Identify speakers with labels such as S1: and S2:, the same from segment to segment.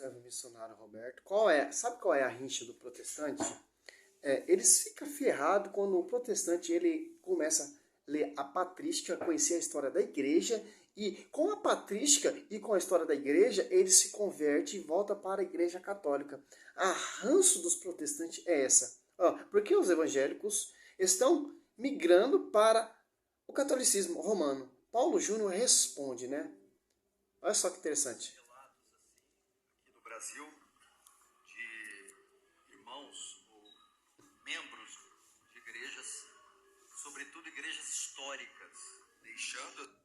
S1: Servo missionário Roberto, sabe qual é a rincha do protestante? Eles ficam ferrados quando o protestante ele começa a ler a patrística, conhecer a história da igreja, e com a patrística e com a história da igreja, ele se converte e volta para a igreja católica. A ranço dos protestantes é essa. Porque os evangélicos estão migrando para o catolicismo romano. Paulo Júnior responde, né? Olha só que interessante.
S2: Aqui no Brasil, de irmãos ou membros de igrejas, sobretudo igrejas históricas, deixando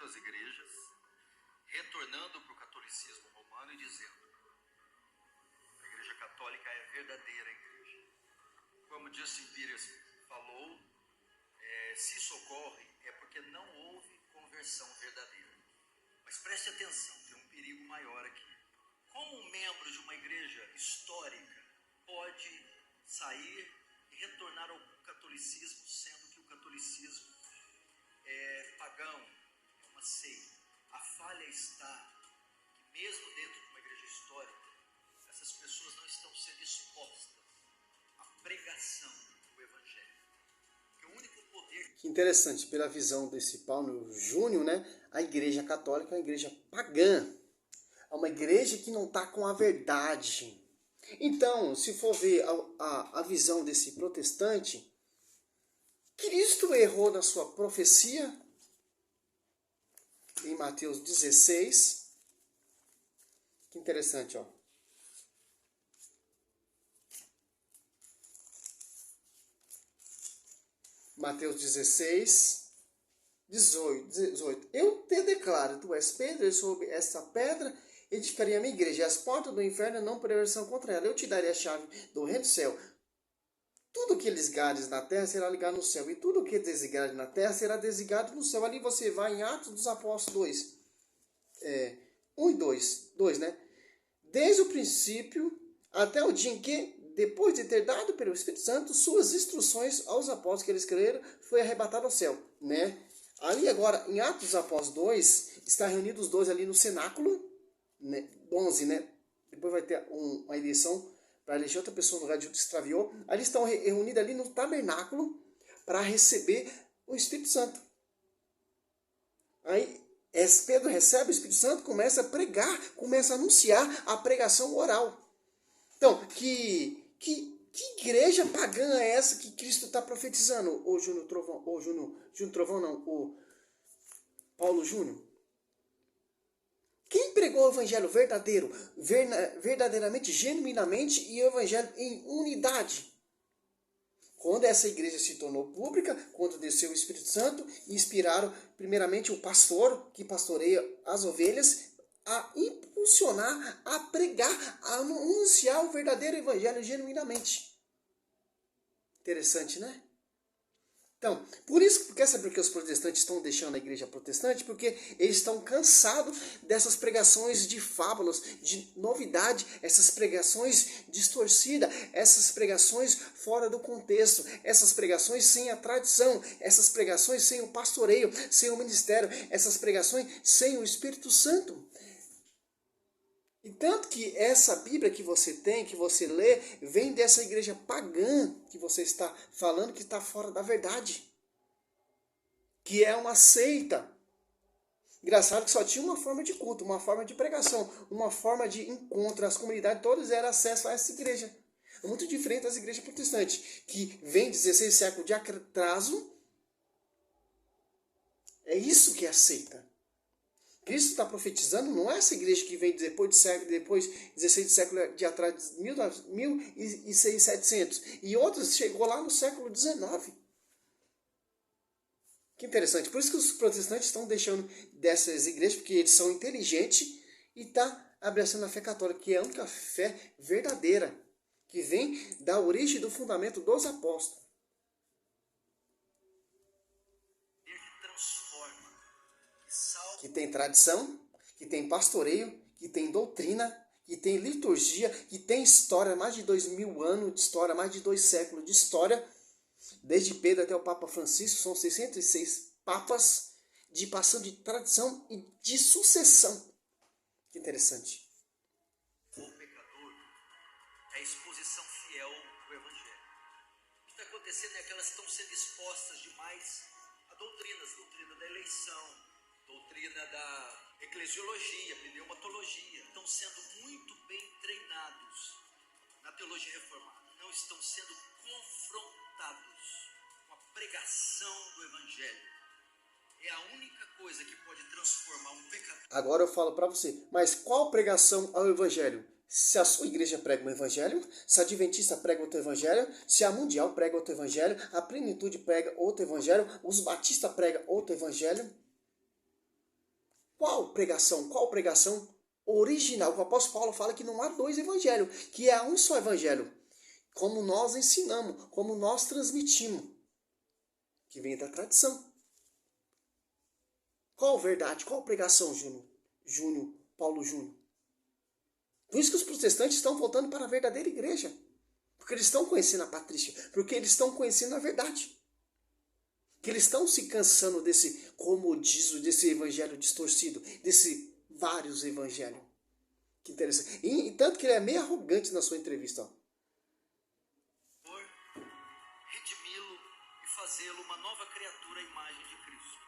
S2: as igrejas, retornando para o catolicismo romano e dizendo: a igreja católica é a verdadeira igreja. Como Justin Peters falou, se isso ocorre é porque não houve conversão verdadeira. Mas preste atenção, tem um perigo maior aqui. Como um membro de uma igreja histórica pode sair e retornar ao catolicismo, sendo que o catolicismo é pagão, é uma seita? A falha está que mesmo dentro de uma igreja histórica, essas pessoas não estão sendo expostas à pregação do evangelho. Que o único poder...
S1: Que interessante, pela visão desse Paulo Júnior, né? A igreja católica é uma igreja pagã. É uma igreja que não está com a verdade. Então, se for ver a visão desse protestante, Cristo errou na sua profecia, em Mateus 16. Que interessante, ó. Mateus 16, 18. Eu te declaro, tu és pedra, e sobre essa pedra edificarei a minha igreja, e as portas do inferno não prevalecerão contra ela. Eu te darei a chave do reino do céu. Tudo que ligares na terra será ligado no céu, e tudo que desligares na terra será desligado no céu. Ali você vai em Atos dos Apóstolos 2, 1 e 2, né? Desde o princípio até o dia em que, depois de ter dado pelo Espírito Santo suas instruções aos apóstolos que eles creram, foi arrebatado ao céu, né? Ali agora, em Atos dos Apóstolos 2, está reunidos os dois ali no cenáculo, né? 11, né? Depois vai ter uma eleição para eleger outra pessoa no lugar de Judas que extraviou. Ali estão reunidos ali no tabernáculo para receber o Espírito Santo. Aí Pedro recebe o Espírito Santo, começa a pregar, começa a anunciar a pregação oral. Então, que igreja pagã é essa que Cristo está profetizando? O Júnior Trovão não, o Paulo Júnior. Quem pregou o evangelho verdadeiro, verdadeiramente, genuinamente, e o evangelho em unidade? Quando essa igreja se tornou pública, quando desceu o Espírito Santo, inspiraram primeiramente o pastor, que pastoreia as ovelhas, a impulsionar, a pregar, a anunciar o verdadeiro evangelho genuinamente. Interessante, né? Então, quer saber por que os protestantes estão deixando a igreja protestante? Porque eles estão cansados dessas pregações de fábulas, de novidade, essas pregações distorcidas, essas pregações fora do contexto, essas pregações sem a tradição, essas pregações sem o pastoreio, sem o ministério, essas pregações sem o Espírito Santo. E tanto que essa Bíblia que você tem, que você lê, vem dessa igreja pagã que você está falando que está fora da verdade. Que é uma seita. Engraçado que só tinha uma forma de culto, uma forma de pregação, uma forma de encontro. As comunidades todas eram acesso a essa igreja. É muito diferente das igrejas protestantes, que vem 16 séculos de atraso. É isso que é a seita. Cristo está profetizando, não é essa igreja que vem depois 16 séculos de atrás, 1600, e outras chegou lá no século XIX. Que interessante. Por isso que os protestantes estão deixando dessas igrejas, porque eles são inteligentes e estão abraçando a fé católica, que é a única fé verdadeira, que vem da origem do fundamento dos apóstolos. Que tem tradição, que tem pastoreio, que tem doutrina, que tem liturgia, que tem história, mais de 2000 anos de história, mais de 2 séculos de história, Desde Pedro até o Papa Francisco, são 606 papas de passando de tradição e de sucessão. Que interessante.
S2: O pecador é a exposição fiel do Evangelho. O que está acontecendo é que elas estão sendo expostas demais a doutrina da eleição, doutrina da eclesiologia, pneumatologia. Estão sendo muito bem treinados na teologia reformada. Não estão sendo confrontados com a pregação do Evangelho. É a única coisa que pode transformar um pecador.
S1: Agora eu falo para você, mas qual pregação ao Evangelho? Se a sua igreja prega o Evangelho, se a Adventista prega outro Evangelho, se a Mundial prega outro Evangelho, a Plenitude prega outro Evangelho, os Batistas pregam outro Evangelho. Qual pregação? Qual pregação original? O apóstolo Paulo fala que não há dois evangelhos, que há um só evangelho. Como nós ensinamos, como nós transmitimos, que vem da tradição. Qual verdade? Qual pregação, Paulo Júnior? Por isso que os protestantes estão voltando para a verdadeira igreja. Porque eles estão conhecendo a patrística. Porque eles estão conhecendo a verdade. Que eles estão se cansando desse comodismo, desse evangelho distorcido, desse vários evangelhos. Que interessante. E tanto que ele é meio arrogante na sua entrevista. Ó.
S2: Redimi-lo e fazê-lo uma nova criatura à imagem de Cristo.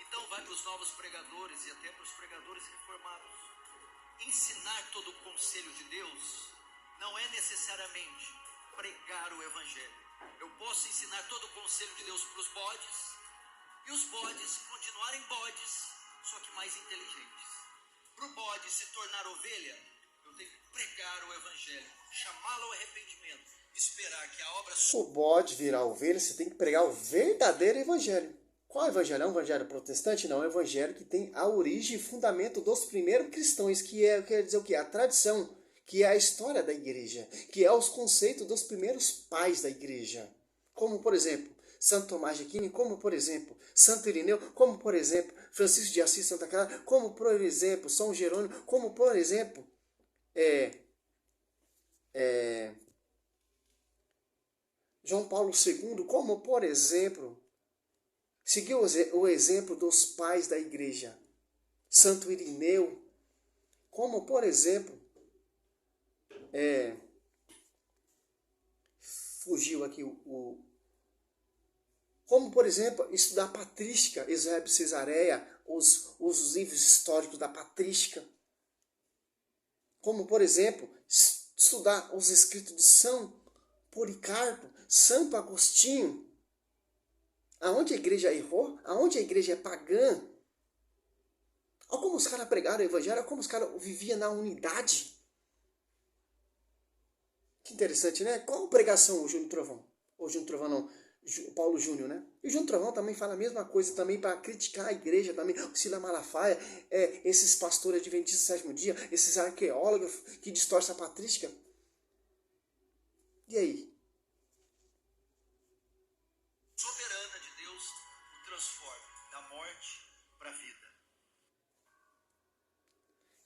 S2: Então vai para os novos pregadores e até para os pregadores reformados. Ensinar todo o conselho de Deus não é necessariamente pregar o evangelho. Eu posso ensinar todo o conselho de Deus para os bodes e os bodes continuarem bodes, só que mais inteligentes. Para o bode se tornar ovelha, eu tenho que pregar o evangelho, chamá-lo ao arrependimento, esperar que a obra...
S1: O bode virar ovelha, você tem que pregar o verdadeiro evangelho. Qual evangelho? É um evangelho protestante? Não, é um evangelho que tem a origem e fundamento dos primeiros cristãos, que quer dizer o quê? A tradição, que é a história da igreja, que é os conceitos dos primeiros pais da igreja. Como, por exemplo, Santo Tomás de Aquino, como, por exemplo, Santo Irineu, como, por exemplo, Francisco de Assis, Santa Clara, como, por exemplo, São Jerônimo, como, por exemplo, João Paulo II, como, por exemplo, seguiu o exemplo dos pais da igreja, Santo Irineu, como, por exemplo, fugiu aqui como, por exemplo, estudar patrística, Eusébio Cesareia, os livros históricos da patrística. Como, por exemplo, estudar os escritos de São Policarpo, Santo Agostinho. Aonde a igreja errou, aonde a igreja é pagã. Olha como os caras pregaram o evangelho, olha como os caras viviam na unidade. Que interessante, né? Qual pregação o Júnior Trovão? Ou Júnior Trovão não, Paulo Júnior, né? E o Júnior Trovão também fala a mesma coisa também para criticar a igreja também. O Silas Malafaia, esses pastores adventistas do sétimo dia, esses arqueólogos que distorcem a patrística. E aí?
S2: Soberana de Deus o transforma da morte para a vida.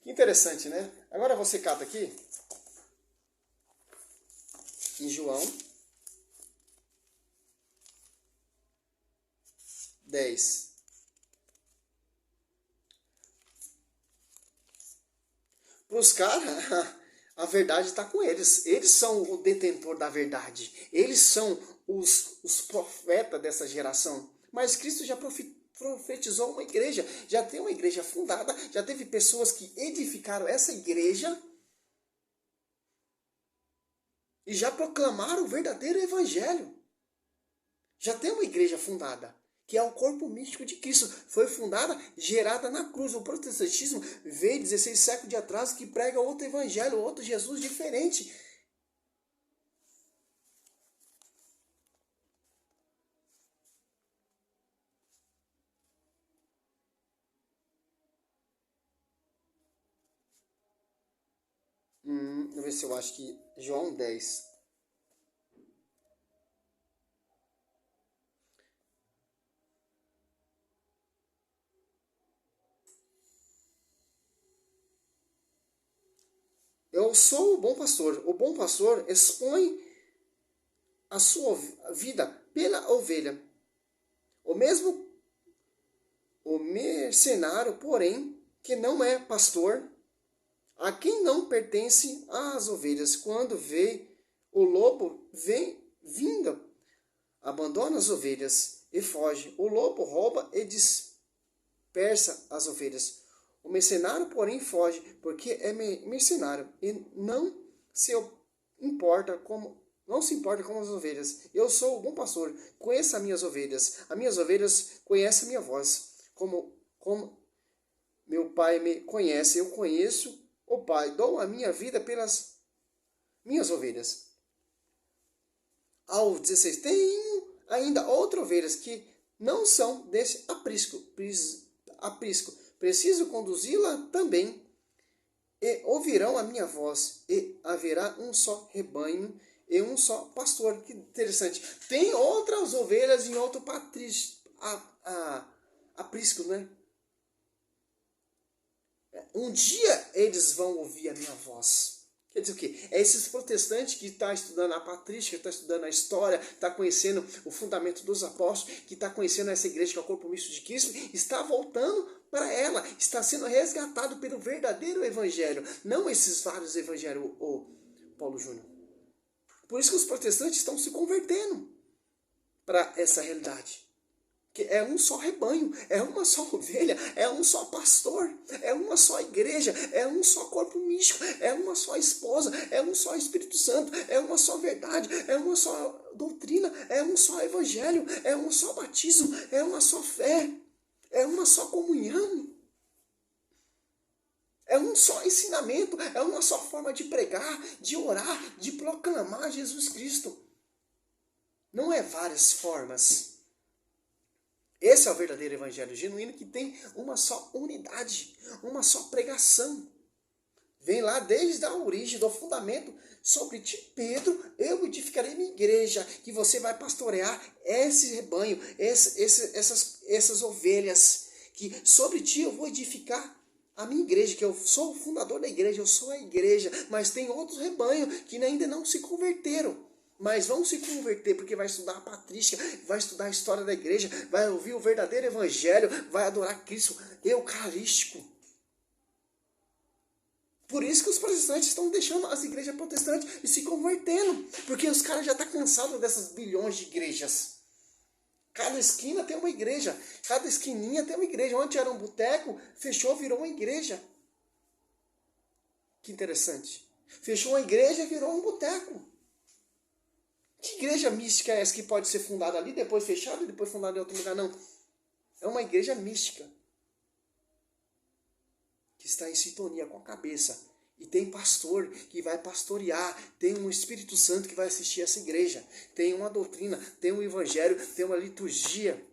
S1: Que interessante, né? Agora você cata aqui em João 10. Para os caras, a verdade está com eles. Eles são o detentor da verdade. Eles são os profetas dessa geração. Mas Cristo já profetizou uma igreja. Já tem uma igreja fundada. Já teve pessoas que edificaram essa igreja. E já proclamaram o verdadeiro evangelho. Já tem uma igreja fundada, que é o corpo místico de Cristo. Foi fundada, gerada na cruz. O protestantismo veio 16 séculos de atraso que prega outro evangelho, outro Jesus diferente. Deixa eu ver se eu acho que João 10. Eu sou o bom pastor. O bom pastor expõe a sua vida pela ovelha. O mercenário, porém, que não é pastor, a quem não pertence às ovelhas, quando vê o lobo vindo, abandona as ovelhas e foge. O lobo rouba e dispersa as ovelhas. O mercenário, porém, foge, porque é mercenário e se importa como as ovelhas. Eu sou o bom pastor, conheço as minhas ovelhas conhecem a minha voz, como meu Pai me conhece, eu conheço o Pai, dou a minha vida pelas minhas ovelhas. Ao 16, tenho ainda outras ovelhas que não são desse aprisco. Preciso conduzi-la também, e ouvirão a minha voz, e haverá um só rebanho e um só pastor. Que interessante. Tem outras ovelhas em outro aprisco, né? Um dia eles vão ouvir a minha voz. Quer dizer o quê? É esses protestantes que estão estudando a patrística, que estão estudando a história, está conhecendo o fundamento dos apóstolos, que está conhecendo essa igreja que é o corpo misto de Cristo, está voltando para ela, está sendo resgatado pelo verdadeiro evangelho, não esses vários evangelhos, Paulo Júnior. Por isso que os protestantes estão se convertendo para essa realidade. Que é um só rebanho, é uma só ovelha, é um só pastor, é uma só igreja, é um só corpo místico, é uma só esposa, é um só Espírito Santo, é uma só verdade, é uma só doutrina, é um só evangelho, é um só batismo, é uma só fé, é uma só comunhão, é um só ensinamento, é uma só forma de pregar, de orar, de proclamar Jesus Cristo. Não é várias formas. Esse é o verdadeiro evangelho genuíno, que tem uma só unidade, uma só pregação. Vem lá desde a origem, do fundamento. Sobre ti, Pedro, eu edificarei minha igreja, que você vai pastorear esse rebanho, essas ovelhas. Que sobre ti eu vou edificar a minha igreja, que eu sou o fundador da igreja, eu sou a igreja. Mas tem outros rebanhos que ainda não se converteram. Mas vão se converter, porque vai estudar a patrística, vai estudar a história da igreja, vai ouvir o verdadeiro evangelho, vai adorar Cristo eucarístico. Por isso que os protestantes estão deixando as igrejas protestantes e se convertendo, porque os caras já estão cansados dessas bilhões de igrejas. Cada esquina tem uma igreja, cada esquininha tem uma igreja. Onde era um boteco, fechou, virou uma igreja. Que interessante. Fechou uma igreja, virou um boteco. Que igreja mística é essa que pode ser fundada ali, depois fechada e depois fundada em outro lugar? Não. É uma igreja mística que está em sintonia com a cabeça. E tem pastor que vai pastorear, tem um Espírito Santo que vai assistir essa igreja. Tem uma doutrina, tem um evangelho, tem uma liturgia,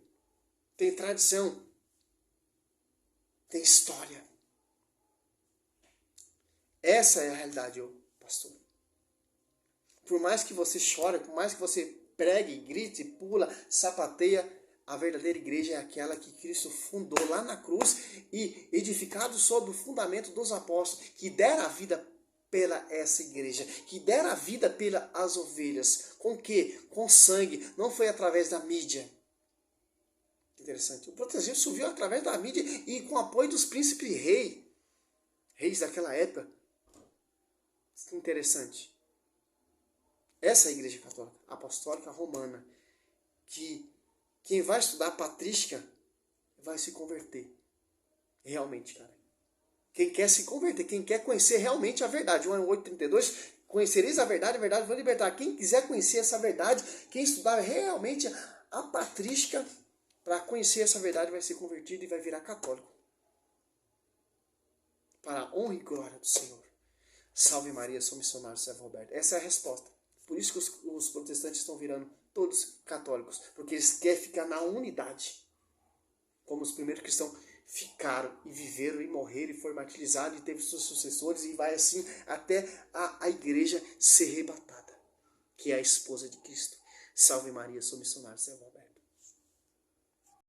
S1: tem tradição, tem história. Essa é a realidade, pastor. Por mais que você chore, por mais que você pregue, grite, pula, sapateia, a verdadeira igreja é aquela que Cristo fundou lá na cruz e edificado sobre o fundamento dos apóstolos, que deram a vida pela essa igreja, que deram a vida pelas ovelhas. Com quê? Com sangue. Não foi através da mídia. Interessante. O protestantismo subiu através da mídia e com o apoio dos príncipes reis daquela época. Interessante. Essa é a igreja católica, apostólica romana, que quem vai estudar a patrística vai se converter. Realmente, cara. Quem quer se converter, quem quer conhecer realmente a verdade. João 8,32, conhecereis a verdade vai libertar. Quem quiser conhecer essa verdade, quem estudar realmente a patrística, para conhecer essa verdade, vai ser convertido e vai virar católico. Para a honra e glória do Senhor. Salve Maria, sou missionário, servo Roberto. Essa é a resposta. Por isso que os protestantes estão virando todos católicos, porque eles querem ficar na unidade, como os primeiros cristãos ficaram e viveram e morreram e foram martirizados e teve seus sucessores, e vai assim até a igreja ser arrebatada, que é a esposa de Cristo. Salve Maria, sou missionário, servo Roberto.